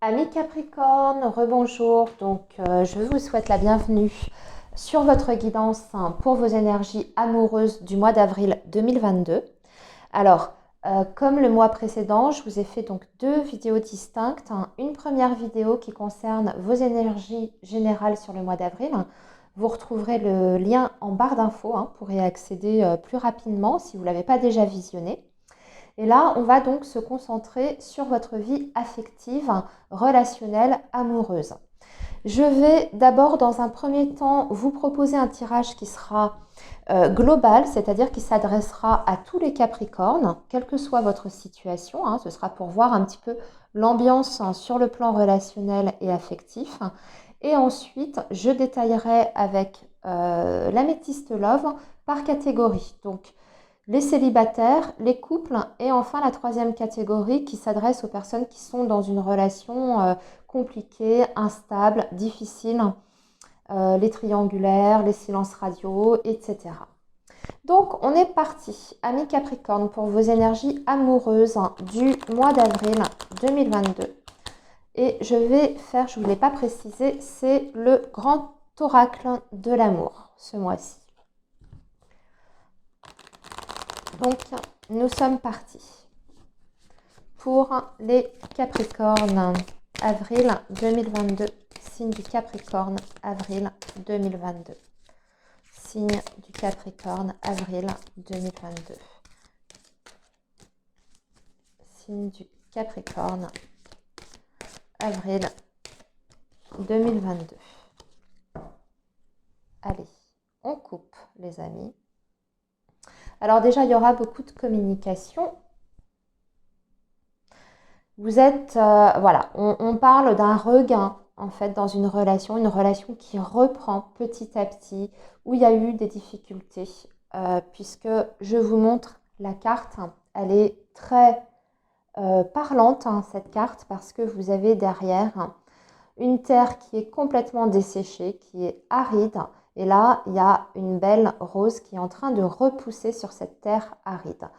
Amis Capricorne, rebonjour. Je vous souhaite la bienvenue sur votre guidance pour vos énergies amoureuses du mois d'avril 2022. Alors, comme le mois précédent, je vous ai fait donc deux vidéos distinctes. Une première vidéo qui concerne vos énergies générales sur le mois d'avril. Vous retrouverez le lien en barre d'infos pour y accéder plus rapidement si vous ne l'avez pas déjà visionné. Et là, on va donc se concentrer sur votre vie affective, relationnelle, amoureuse. Je vais d'abord, dans un premier temps, vous proposer un tirage qui sera global, c'est-à-dire qui s'adressera à tous les Capricornes, quelle que soit votre situation. Ce sera pour voir un petit peu l'ambiance sur le plan relationnel et affectif. Et ensuite, je détaillerai avec l'améthyste love par catégorie. Donc, les célibataires, les couples et enfin la troisième catégorie qui s'adresse aux personnes qui sont dans une relation compliquée, instable, difficile, les triangulaires, les silences radio, etc. Donc on est parti, amis Capricorne, pour vos énergies amoureuses du mois d'avril 2022. Et je vais faire, je ne vous l'ai pas précisé, c'est le grand oracle de l'amour ce mois-ci. Donc, nous sommes partis pour les Capricornes, avril 2022, signe du Capricorne, avril 2022. Signe du Capricorne, avril 2022. Signe du Capricorne, avril 2022. Allez, on coupe les amis. Alors déjà, il y aura beaucoup de communication. Vous êtes, voilà, on parle d'un regain en fait dans une relation qui reprend petit à petit, où il y a eu des difficultés, puisque je vous montre la carte, elle est très parlante cette carte, parce que vous avez derrière une terre qui est complètement desséchée, qui est aride. Et là, il y a une belle rose qui est en train de repousser sur cette terre aride.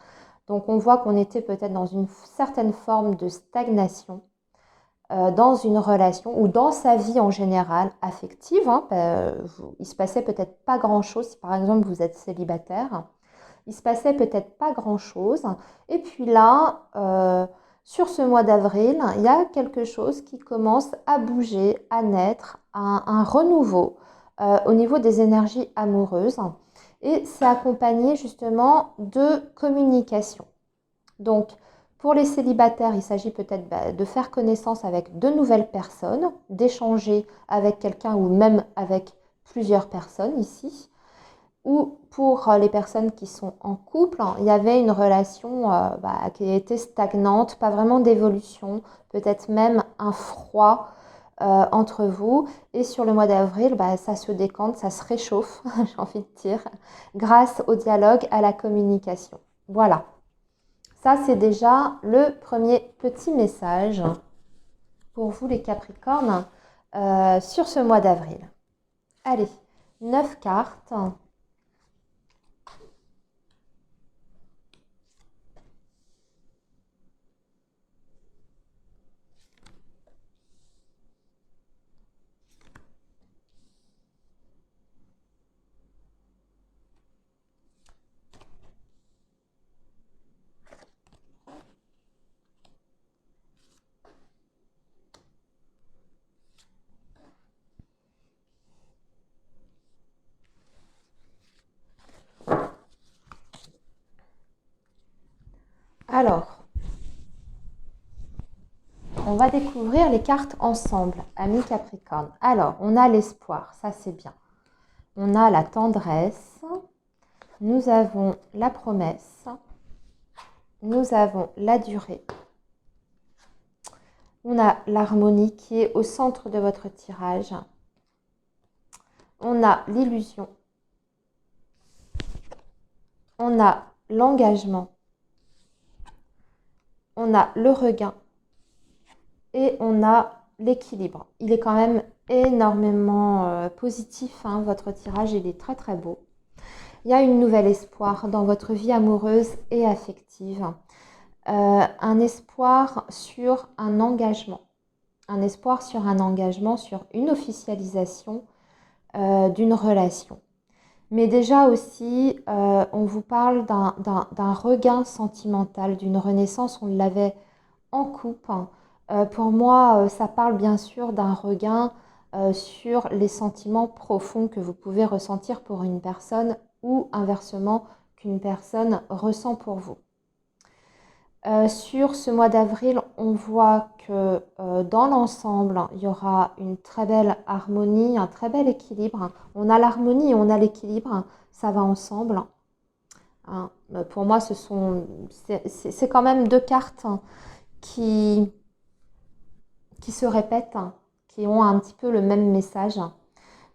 Donc, on voit qu'on était peut-être dans une certaine forme de stagnation dans une relation ou dans sa vie en général affective. Il se passait peut-être pas grand-chose. Si par exemple vous êtes célibataire, il se passait peut-être pas grand-chose. Et puis là, sur ce mois d'avril, il y a quelque chose qui commence à bouger, à naître, un renouveau au niveau des énergies amoureuses. Et c'est accompagné justement de communication. Donc, pour les célibataires, il s'agit peut-être de faire connaissance avec de nouvelles personnes, d'échanger avec quelqu'un ou même avec plusieurs personnes ici. Ou pour les personnes qui sont en couple, il y avait une relation qui était stagnante, pas vraiment d'évolution, peut-être même un froid entre vous. Et sur le mois d'avril, ça se décante, ça se réchauffe, j'ai envie de dire, grâce au dialogue, à la communication. Voilà. Ça, c'est déjà le premier petit message pour vous les Capricornes sur ce mois d'avril. Allez, 9 cartes. Alors, on va découvrir les cartes ensemble, amis Capricorne. Alors, on a l'espoir, ça c'est bien. On a la tendresse, nous avons la promesse, nous avons la durée. On a l'harmonie qui est au centre de votre tirage. On a l'illusion. On a l'engagement. On a le regain. Et on a l'équilibre. Il est quand même énormément positif, votre tirage, il est très très beau. Il y a une nouvelle espoir dans votre vie amoureuse et affective. Un espoir sur un engagement. un espoir sur un engagement, sur une officialisation d'une relation. Mais déjà aussi, on vous parle d'un regain sentimental, d'une renaissance, on l'avait en couple. Pour moi, ça parle bien sûr d'un regain sur les sentiments profonds que vous pouvez ressentir pour une personne ou inversement qu'une personne ressent pour vous. Sur ce mois d'avril, on voit que dans l'ensemble, il y aura une très belle harmonie, un très bel équilibre. On a l'harmonie et on a l'équilibre, ça va ensemble. Hein. Pour moi, c'est quand même deux cartes qui se répètent, qui ont un petit peu le même message.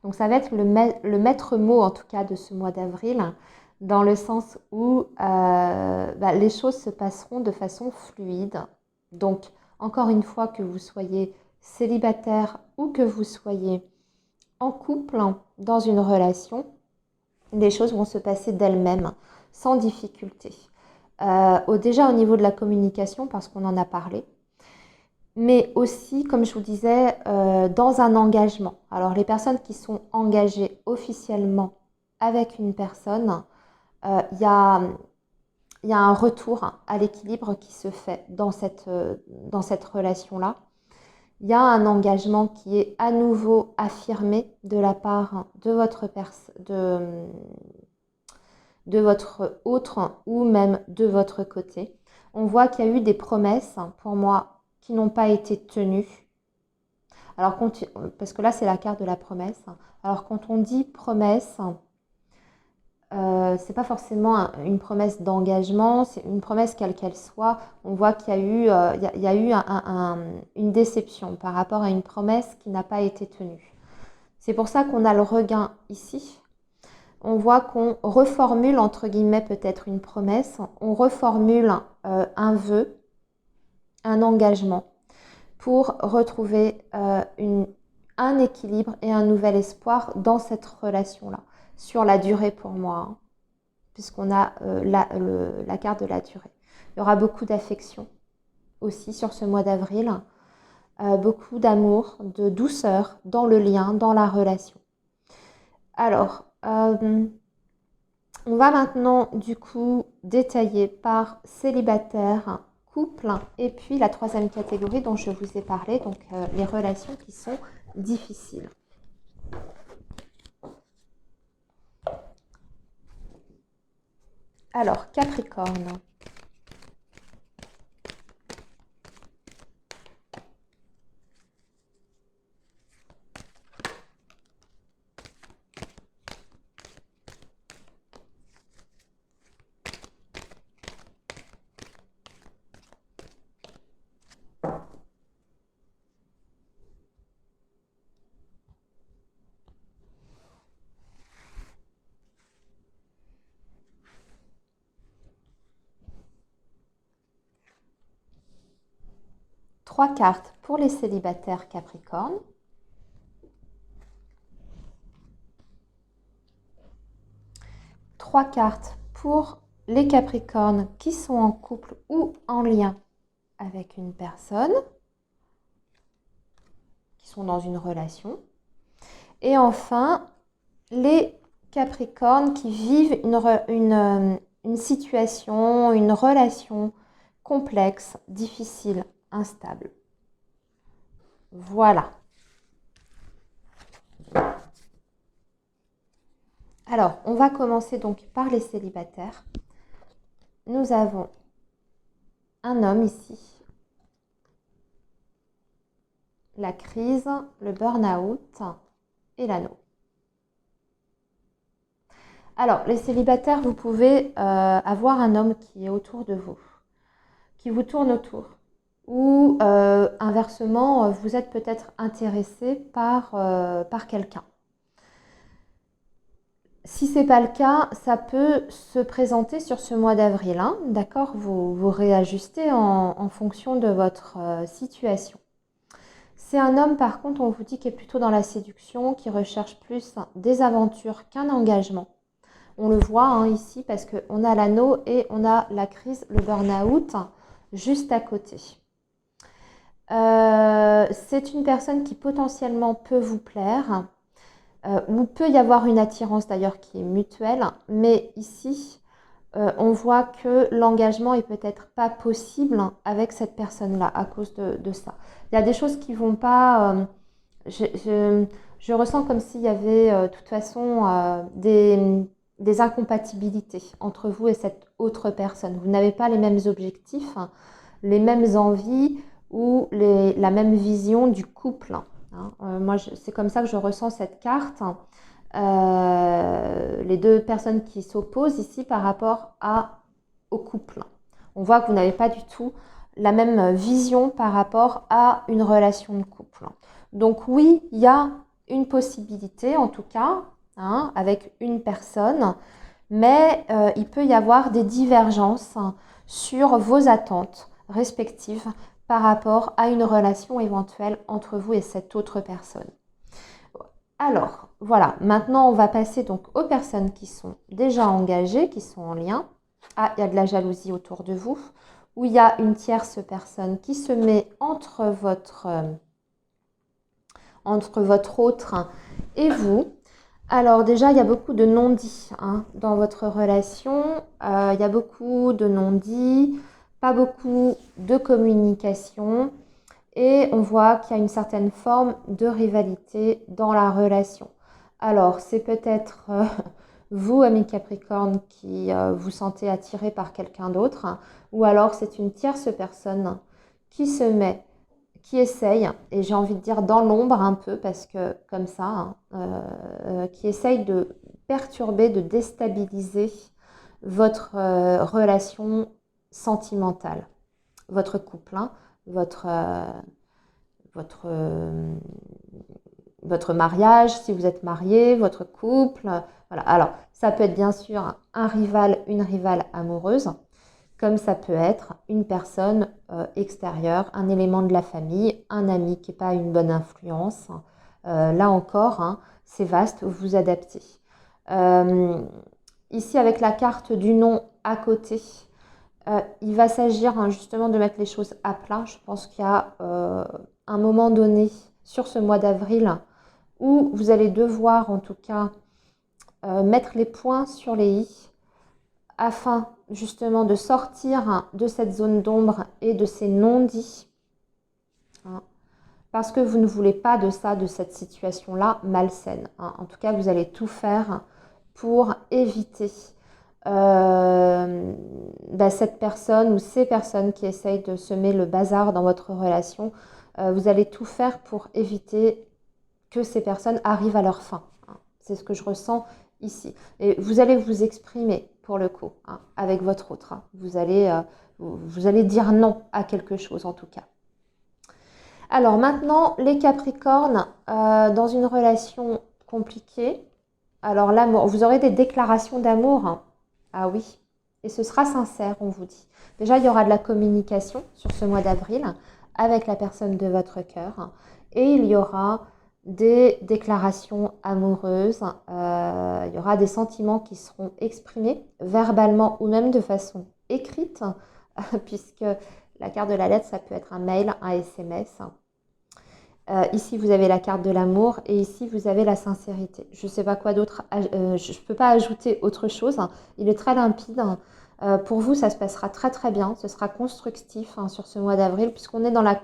Donc ça va être le maître mot en tout cas de ce mois d'avril, dans le sens où les choses se passeront de façon fluide. Donc encore une fois, que vous soyez célibataire ou que vous soyez en couple, dans une relation, les choses vont se passer d'elles-mêmes, sans difficulté. Déjà au niveau de la communication, parce qu'on en a parlé, mais aussi, comme je vous disais, dans un engagement. Alors les personnes qui sont engagées officiellement avec une personne, il y a un retour à l'équilibre qui se fait dans cette relation-là. Il y a un engagement qui est à nouveau affirmé de la part de votre autre ou même de votre côté. On voit qu'il y a eu des promesses, pour moi, qui n'ont pas été tenues. Alors, parce que là, c'est la carte de la promesse. Alors, quand on dit promesse, c'est pas forcément une promesse d'engagement, c'est une promesse quelle qu'elle soit. On voit qu'il y a eu une déception par rapport à une promesse qui n'a pas été tenue. C'est pour ça qu'on a le regain ici. On voit qu'on reformule, entre guillemets, peut-être une promesse. On reformule un vœu, un engagement pour retrouver un équilibre et un nouvel espoir dans cette relation-là, sur la durée pour moi, hein, puisqu'on a la carte de la durée. Il y aura beaucoup d'affection aussi sur ce mois d'avril, beaucoup d'amour, de douceur dans le lien, dans la relation. Alors, on va maintenant du coup détailler par célibataire, couple et puis la troisième catégorie dont je vous ai parlé, donc les relations qui sont difficiles. Alors, Capricorne. Trois cartes pour les célibataires Capricorne. Trois cartes pour les Capricornes qui sont en couple ou en lien avec une personne, qui sont dans une relation. Et enfin, les Capricornes qui vivent une situation, une relation complexe, difficile, instable. Voilà. Alors, on va commencer donc par les célibataires. Nous avons un homme ici, la crise, le burn-out et l'anneau. Alors, les célibataires, vous pouvez avoir un homme qui est autour de vous, qui vous tourne autour. Ou inversement, vous êtes peut-être intéressé par quelqu'un. Si ce n'est pas le cas, ça peut se présenter sur ce mois d'avril. Hein, d'accord, vous réajustez en fonction de votre situation. C'est un homme, par contre, on vous dit, qui est plutôt dans la séduction, qui recherche plus des aventures qu'un engagement. On le voit hein, ici parce qu'on a l'anneau et on a la crise, le burn-out, juste à côté. c'est une personne qui potentiellement peut vous plaire, ou peut y avoir une attirance d'ailleurs qui est mutuelle, mais ici, on voit que l'engagement est peut-être pas possible avec cette personne-là à cause de ça. Il y a des choses qui vont pas. Je ressens comme s'il y avait de toute façon des incompatibilités entre vous et cette autre personne. Vous n'avez pas les mêmes objectifs, hein, les mêmes envies ou la même vision du couple. Hein. Moi, c'est comme ça que je ressens cette carte. Les deux personnes qui s'opposent ici par rapport au couple. On voit que vous n'avez pas du tout la même vision par rapport à une relation de couple. Donc oui, il y a une possibilité en tout cas, hein, avec une personne, mais il peut y avoir des divergences, hein, sur vos attentes respectives par rapport à une relation éventuelle entre vous et cette autre personne. Alors, voilà, maintenant on va passer donc aux personnes qui sont déjà engagées, qui sont en lien. Ah, il y a de la jalousie autour de vous, ou il y a une tierce personne qui se met entre votre autre et vous. Alors déjà, il y a beaucoup de non-dits, hein, dans votre relation. Il y a beaucoup de non-dits, pas beaucoup de communication. Et on voit qu'il y a une certaine forme de rivalité dans la relation. Alors, c'est peut-être vous, ami Capricorne, qui vous sentez attiré par quelqu'un d'autre, hein, ou alors c'est une tierce personne qui se met, qui essaye, et j'ai envie de dire dans l'ombre un peu, parce que comme ça, hein, qui essaye de perturber, de déstabiliser votre relation sentimentale, votre couple, hein, votre, votre mariage, si vous êtes marié, votre couple. Voilà. Alors, ça peut être bien sûr un rival, une rivale amoureuse, comme ça peut être une personne extérieure, un élément de la famille, un ami qui n'est pas une bonne influence. Là encore, hein, c'est vaste, vous vous adaptez. Ici, avec la carte du non à côté, il va s'agir, hein, justement de mettre les choses à plat. Je pense qu'il y a un moment donné sur ce mois d'avril où vous allez devoir en tout cas mettre les points sur les i afin justement de sortir de cette zone d'ombre et de ces non-dits, hein, parce que vous ne voulez pas de ça, de cette situation-là malsaine, hein. En tout cas, vous allez tout faire pour éviter cette personne ou ces personnes qui essayent de semer le bazar dans votre relation. Vous allez tout faire pour éviter que ces personnes arrivent à leur fin, hein. C'est ce que je ressens ici. Et vous allez vous exprimer pour le coup, hein, avec votre autre, hein. Vous allez dire non à quelque chose en tout cas. Alors maintenant, les Capricornes, dans une relation compliquée, alors l'amour, vous aurez des déclarations d'amour, hein. Ah oui, et ce sera sincère, on vous dit. Déjà, il y aura de la communication sur ce mois d'avril avec la personne de votre cœur, hein, et il y aura des déclarations amoureuses, il y aura des sentiments qui seront exprimés verbalement ou même de façon écrite, puisque la carte de la lettre, ça peut être un mail, un SMS. Ici, vous avez la carte de l'amour et ici, vous avez la sincérité. Je ne sais pas quoi d'autre, je ne peux pas ajouter autre chose, hein. Il est très limpide. Pour vous, ça se passera très très bien. Ce sera constructif, hein, sur ce mois d'avril, puisqu'on est dans la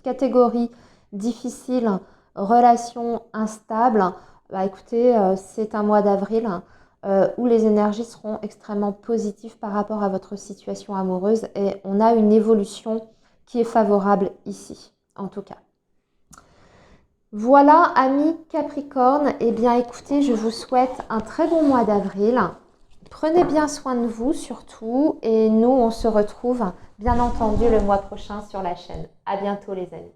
catégorie difficile, relation instable. Bah, écoutez, c'est un mois d'avril où les énergies seront extrêmement positives par rapport à votre situation amoureuse et on a une évolution qui est favorable ici, en tout cas. Voilà, amis Capricorne, eh bien écoutez, je vous souhaite un très bon mois d'avril. Prenez bien soin de vous surtout et nous, on se retrouve bien entendu le mois prochain sur la chaîne. À bientôt les amis.